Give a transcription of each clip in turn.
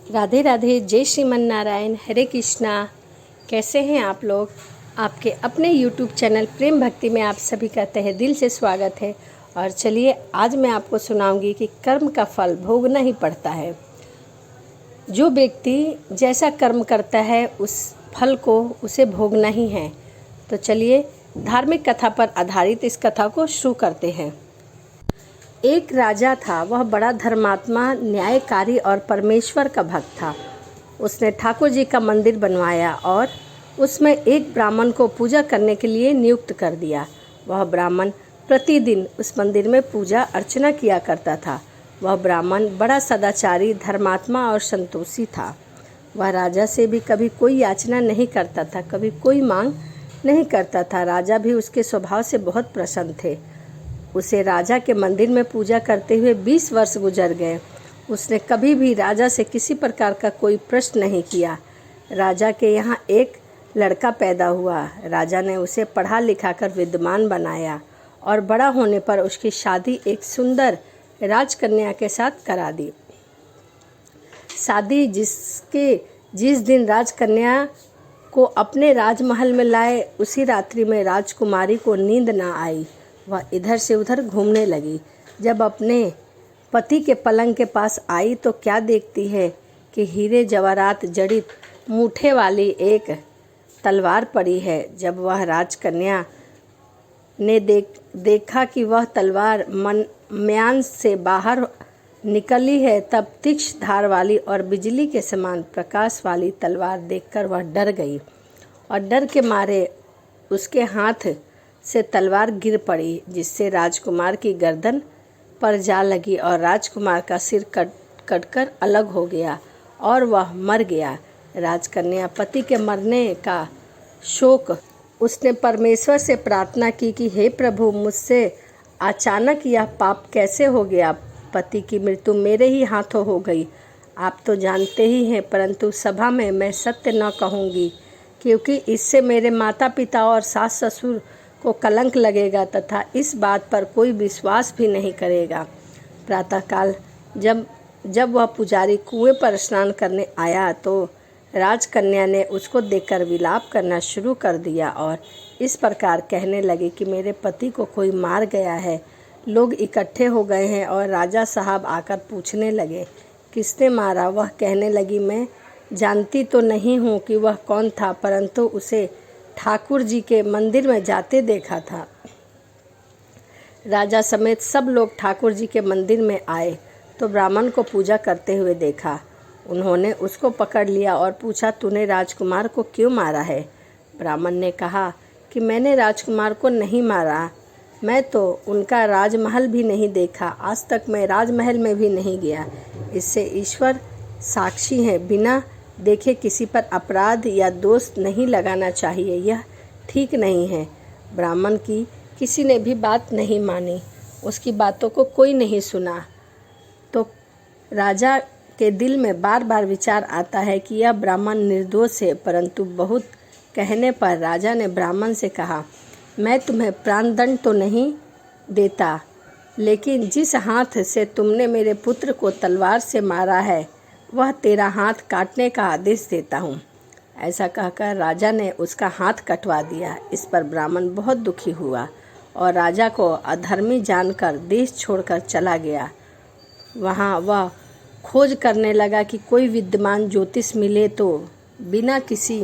राधे राधे, जय श्रीमन नारायण, हरे कृष्णा। कैसे हैं आप लोग? आपके अपने YouTube चैनल प्रेम भक्ति में आप सभी का तहे दिल से स्वागत है। और चलिए आज मैं आपको सुनाऊंगी कि कर्म का फल भोगना ही पड़ता है। जो व्यक्ति जैसा कर्म करता है उस फल को उसे भोगना ही है। तो चलिए धार्मिक कथा पर आधारित इस कथा को शुरू करते हैं। एक राजा था, वह बड़ा धर्मात्मा, न्यायकारी और परमेश्वर का भक्त था। उसने ठाकुर जी का मंदिर बनवाया और उसमें एक ब्राह्मण को पूजा करने के लिए नियुक्त कर दिया। वह ब्राह्मण प्रतिदिन उस मंदिर में पूजा अर्चना किया करता था। वह ब्राह्मण बड़ा सदाचारी, धर्मात्मा और संतोषी था। वह राजा से भी कभी कोई याचना नहीं करता था, कभी कोई मांग नहीं करता था। राजा भी उसके स्वभाव से बहुत प्रसन्न थे। उसे राजा के मंदिर में पूजा करते हुए 20 वर्ष गुजर गए। उसने कभी भी राजा से किसी प्रकार का कोई प्रश्न नहीं किया। राजा के यहाँ एक लड़का पैदा हुआ। राजा ने उसे पढ़ा लिखा कर विद्वान बनाया और बड़ा होने पर उसकी शादी एक सुंदर राजकन्या के साथ करा दी। शादी जिस दिन राजकन्या को अपने राजमहल में लाए, उसी रात्रि में राजकुमारी को नींद न आई। वह इधर से उधर घूमने लगी। जब अपने पति के पलंग के पास आई तो क्या देखती है कि हीरे जवाहरात जड़ित मूठे वाली एक तलवार पड़ी है। जब वह राजकन्या ने देखा कि वह तलवार म्यान से बाहर निकली है, तब तीक्ष्ण धार वाली और बिजली के समान प्रकाश वाली तलवार देखकर वह डर गई और डर के मारे उसके हाथ से तलवार गिर पड़ी, जिससे राजकुमार की गर्दन पर जा लगी और राजकुमार का सिर कटकर अलग हो गया और वह मर गया। राजकन्या पति के मरने का शोक, उसने परमेश्वर से प्रार्थना की कि हे प्रभु, मुझसे अचानक यह पाप कैसे हो गया। पति की मृत्यु मेरे ही हाथों हो गई। आप तो जानते ही हैं, परंतु सभा में मैं सत्य न कहूँगी, क्योंकि इससे मेरे माता पिता और सास ससुर को कलंक लगेगा तथा इस बात पर कोई विश्वास भी नहीं करेगा। प्रातःकाल जब वह पुजारी कुएं पर स्नान करने आया तो राजकन्या ने उसको देखकर विलाप करना शुरू कर दिया और इस प्रकार कहने लगी कि मेरे पति को कोई मार गया है। लोग इकट्ठे हो गए हैं और राजा साहब आकर पूछने लगे, किसने मारा? वह कहने लगी, मैं जानती तो नहीं हूँ कि वह कौन था, परंतु उसे ठाकुर जी के मंदिर में जाते देखा था। राजा समेत सब लोग ठाकुर जी के मंदिर में आए तो ब्राह्मण को पूजा करते हुए देखा। उन्होंने उसको पकड़ लिया और पूछा, तूने राजकुमार को क्यों मारा है? ब्राह्मण ने कहा कि मैंने राजकुमार को नहीं मारा, मैं तो उनका राजमहल भी नहीं देखा, आज तक मैं राजमहल में भी नहीं गया। इससे ईश्वर साक्षी है, बिना देखे किसी पर अपराध या दोष नहीं लगाना चाहिए, यह ठीक नहीं है। ब्राह्मण की किसी ने भी बात नहीं मानी, उसकी बातों को कोई नहीं सुना। तो राजा के दिल में बार बार विचार आता है कि यह ब्राह्मण निर्दोष है, परंतु बहुत कहने पर राजा ने ब्राह्मण से कहा, मैं तुम्हें प्राणदंड तो नहीं देता, लेकिन जिस हाथ से तुमने मेरे पुत्र को तलवार से मारा है वह तेरा हाथ काटने का आदेश देता हूँ। ऐसा कहकर राजा ने उसका हाथ कटवा दिया। इस पर ब्राह्मण बहुत दुखी हुआ और राजा को अधर्मी जानकर देश छोड़कर चला गया। वहाँ वह खोज करने लगा कि कोई विद्वान ज्योतिष मिले तो बिना किसी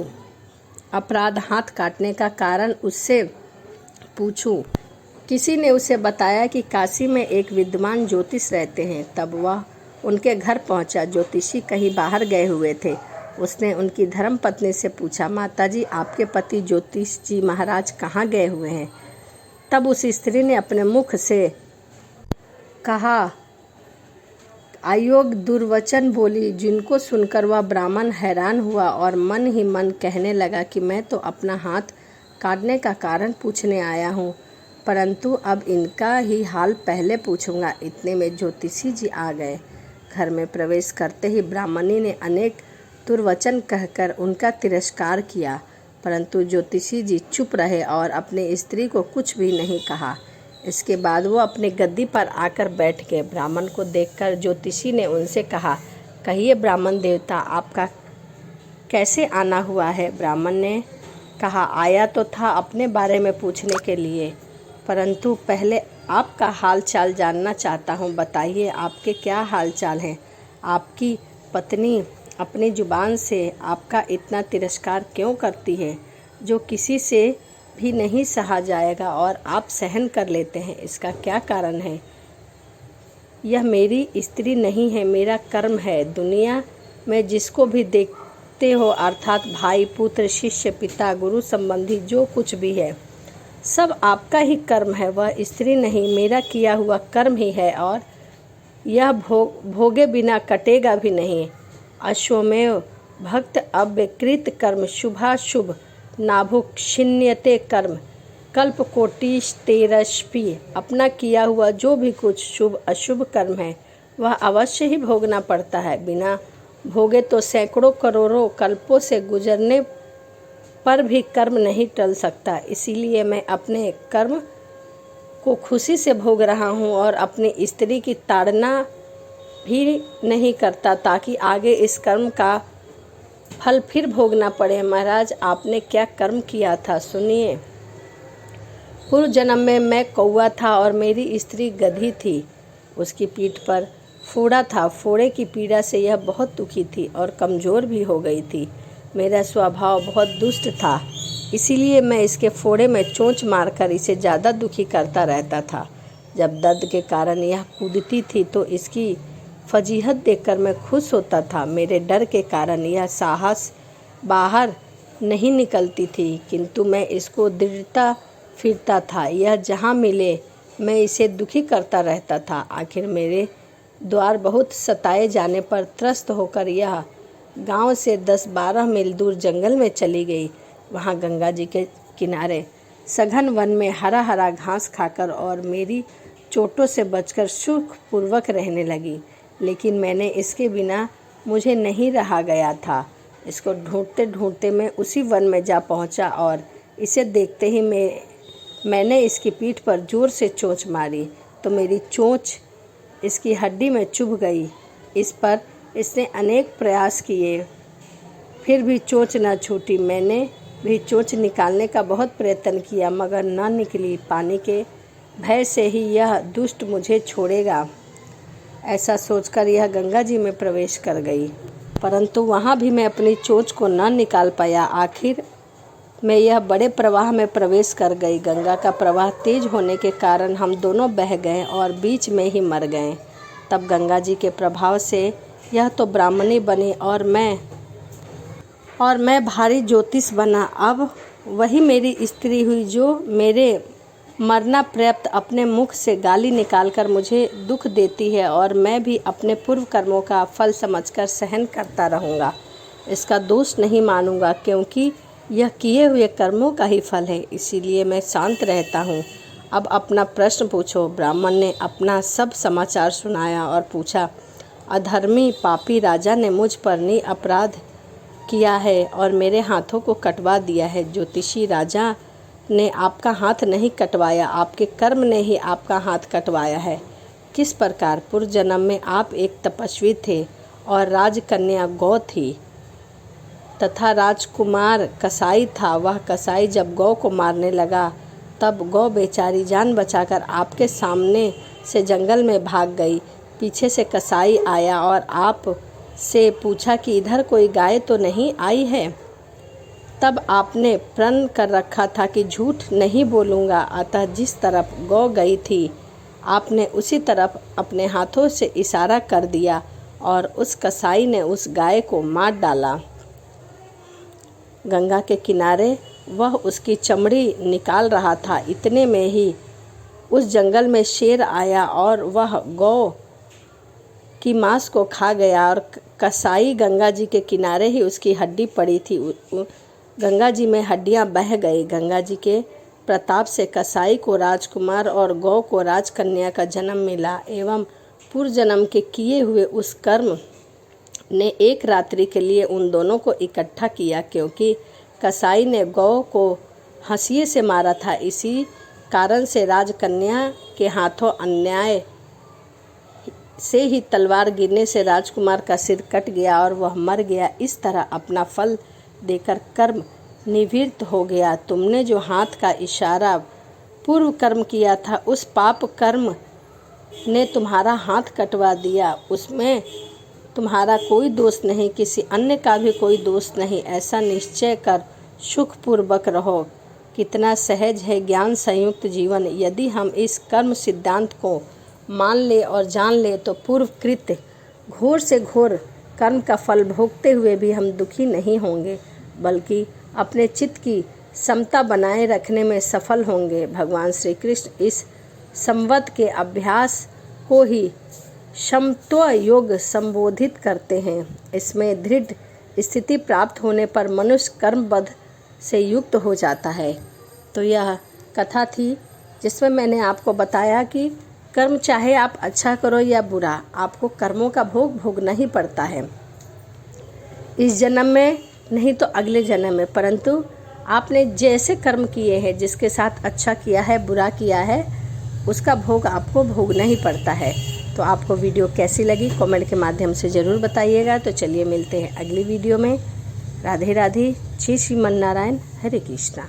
अपराध हाथ काटने का कारण उससे पूछूं। किसी ने उसे बताया कि काशी में एक विद्वान ज्योतिष रहते हैं। तब वह उनके घर पहुंचा। ज्योतिषी कहीं बाहर गए हुए थे। उसने उनकी धर्मपत्नी से पूछा, माताजी, आपके पति ज्योतिष जी महाराज कहाँ गए हुए हैं? तब उस स्त्री ने अपने मुख से कहा, अयोग्य दुर्वचन बोली, जिनको सुनकर वह ब्राह्मण हैरान हुआ और मन ही मन कहने लगा कि मैं तो अपना हाथ काटने का कारण पूछने आया हूँ, परंतु अब इनका ही हाल पहले पूछूंगा। इतने में ज्योतिषी जी आ गए। घर में प्रवेश करते ही ब्राह्मणी ने अनेक दुर्वचन कहकर उनका तिरस्कार किया, परंतु ज्योतिषी जी चुप रहे और अपने स्त्री को कुछ भी नहीं कहा। इसके बाद वो अपने गद्दी पर आकर बैठ गए। ब्राह्मण को देखकर ज्योतिषी ने उनसे कहा, कहिए ब्राह्मण देवता, आपका कैसे आना हुआ है? ब्राह्मण ने कहा, आया तो था अपने बारे में पूछने के लिए, परंतु पहले आपका हाल चाल जानना चाहता हूँ। बताइए आपके क्या हाल चाल हैं? आपकी पत्नी अपनी जुबान से आपका इतना तिरस्कार क्यों करती है, जो किसी से भी नहीं सहा जाएगा और आप सहन कर लेते हैं? इसका क्या कारण है? यह मेरी स्त्री नहीं है, मेरा कर्म है। दुनिया में जिसको भी देखते हो, अर्थात भाई, पुत्र, शिष्य, पिता, गुरु संबंधी जो कुछ भी है, सब आपका ही कर्म है। वह स्त्री नहीं, मेरा किया हुआ कर्म ही है, और यह भोगे बिना कटेगा भी नहीं। अश्वमेव भक्त अव्यकृत कर्म, शुभाशुभ नाभुक्षिण्यते कर्म, कल्प कोटिश तेरस्पी। अपना किया हुआ जो भी कुछ शुभ अशुभ कर्म है, वह अवश्य ही भोगना पड़ता है। बिना भोगे तो सैकड़ों करोड़ों कल्पों से गुजरने पर भी कर्म नहीं टल सकता। इसीलिए मैं अपने कर्म को खुशी से भोग रहा हूँ और अपनी स्त्री की ताड़ना भी नहीं करता, ताकि आगे इस कर्म का फल फिर भोगना पड़े। महाराज, आपने क्या कर्म किया था, सुनिए। पूर्व जन्म में मैं कौवा था और मेरी स्त्री गधी थी। उसकी पीठ पर फोड़ा था। फोड़े की पीड़ा से यह बहुत दुखी थी और कमज़ोर भी हो गई थी। मेरा स्वभाव बहुत दुष्ट था, इसीलिए मैं इसके फोड़े में चोंच मारकर इसे ज़्यादा दुखी करता रहता था। जब दर्द के कारण यह कूदती थी तो इसकी फजीहत देखकर मैं खुश होता था। मेरे डर के कारण यह साहस बाहर नहीं निकलती थी, किंतु मैं इसको दृढ़ता फिरता था। यह जहाँ मिले मैं इसे दुखी करता रहता था। आखिर मेरे द्वार बहुत सताए जाने पर त्रस्त होकर यह गांव से 10-12 मील दूर जंगल में चली गई। वहाँ गंगा जी के किनारे सघन वन में हरा हरा घास खाकर और मेरी चोटों से बचकर सुखपूर्वक रहने लगी। लेकिन मैंने इसके बिना मुझे नहीं रहा गया था। इसको ढूंढते ढूंढते मैं उसी वन में जा पहुंचा और इसे देखते ही मैंने इसकी पीठ पर जोर से चोंच मारी तो मेरी चोंच इसकी हड्डी में चुभ गई। इस पर इसने अनेक प्रयास किए, फिर भी चोंच न छूटी। मैंने भी चोंच निकालने का बहुत प्रयत्न किया, मगर न निकली। पानी के भय से ही यह दुष्ट मुझे छोड़ेगा, ऐसा सोचकर यह गंगा जी में प्रवेश कर गई, परंतु वहाँ भी मैं अपनी चोंच को न निकाल पाया। आखिर में यह बड़े प्रवाह में प्रवेश कर गई। गंगा का प्रवाह तेज होने के कारण हम दोनों बह गए और बीच में ही मर गए। तब गंगा जी के प्रभाव से यह तो ब्राह्मणी बनी और मैं भारी ज्योतिष बना। अब वही मेरी स्त्री हुई जो मेरे मरना पर्यंत अपने मुख से गाली निकालकर मुझे दुख देती है, और मैं भी अपने पूर्व कर्मों का फल समझकर सहन करता रहूँगा। इसका दोष नहीं मानूंगा, क्योंकि यह किए हुए कर्मों का ही फल है। इसीलिए मैं शांत रहता हूँ। अब अपना प्रश्न पूछो। ब्राह्मण ने अपना सब समाचार सुनाया और पूछा, अधर्मी पापी राजा ने मुझ पर नि अपराध किया है और मेरे हाथों को कटवा दिया है। ज्योतिषी राजा ने आपका हाथ नहीं कटवाया, आपके कर्म ने ही आपका हाथ कटवाया है। किस प्रकार? पूर्व जन्म में आप एक तपस्वी थे और राजकन्या गौ थी तथा राजकुमार कसाई था। वह कसाई जब गौ को मारने लगा तब गौ बेचारी जान बचाकर आपके सामने से जंगल में भाग गई। पीछे से कसाई आया और आप से पूछा कि इधर कोई गाय तो नहीं आई है। तब आपने प्रण कर रखा था कि झूठ नहीं बोलूँगा, अतः जिस तरफ गौ गई थी आपने उसी तरफ अपने हाथों से इशारा कर दिया और उस कसाई ने उस गाय को मार डाला। गंगा के किनारे वह उसकी चमड़ी निकाल रहा था। इतने में ही उस जंगल में शेर आया और वह गौ की मांस को खा गया, और कसाई गंगा जी के किनारे ही उसकी हड्डी पड़ी थी। गंगा जी में हड्डियां बह गई। गंगा जी के प्रताप से कसाई को राजकुमार और गौ को राजकन्या का जन्म मिला, एवं पूर्व जन्म के किए हुए उस कर्म ने एक रात्रि के लिए उन दोनों को इकट्ठा किया। क्योंकि कसाई ने गौ को हंसिए से मारा था, इसी कारण से राजकन्या के हाथों अन्याय से ही तलवार गिरने से राजकुमार का सिर कट गया और वह मर गया। इस तरह अपना फल देकर कर्म निवृत्त हो गया। तुमने जो हाथ का इशारा पूर्व कर्म किया था, उस पाप कर्म ने तुम्हारा हाथ कटवा दिया। उसमें तुम्हारा कोई दोष नहीं, किसी अन्य का भी कोई दोष नहीं। ऐसा निश्चय कर सुखपूर्वक रहो। कितना सहज है ज्ञान संयुक्त जीवन। यदि हम इस कर्म सिद्धांत को मान ले और जान ले तो पूर्व कृत्य घोर से घोर कर्म का फल भोगते हुए भी हम दुखी नहीं होंगे, बल्कि अपने चित्त की समता बनाए रखने में सफल होंगे। भगवान श्री कृष्ण इस संवत के अभ्यास को ही समत्व योग संबोधित करते हैं। इसमें दृढ़ स्थिति प्राप्त होने पर मनुष्य कर्मबद्ध से युक्त हो जाता है। तो यह कथा थी जिसमें मैंने आपको बताया कि कर्म चाहे आप अच्छा करो या बुरा, आपको कर्मों का भोग भोगना ही पड़ता है। इस जन्म में नहीं तो अगले जन्म में, परंतु आपने जैसे कर्म किए हैं, जिसके साथ अच्छा किया है बुरा किया है, उसका भोग आपको भोगना ही पड़ता है। तो आपको वीडियो कैसी लगी कमेंट के माध्यम से ज़रूर बताइएगा। तो चलिए मिलते हैं अगली वीडियो में। राधे राधे। श्री श्रीमन नारायण। हरे कृष्णा।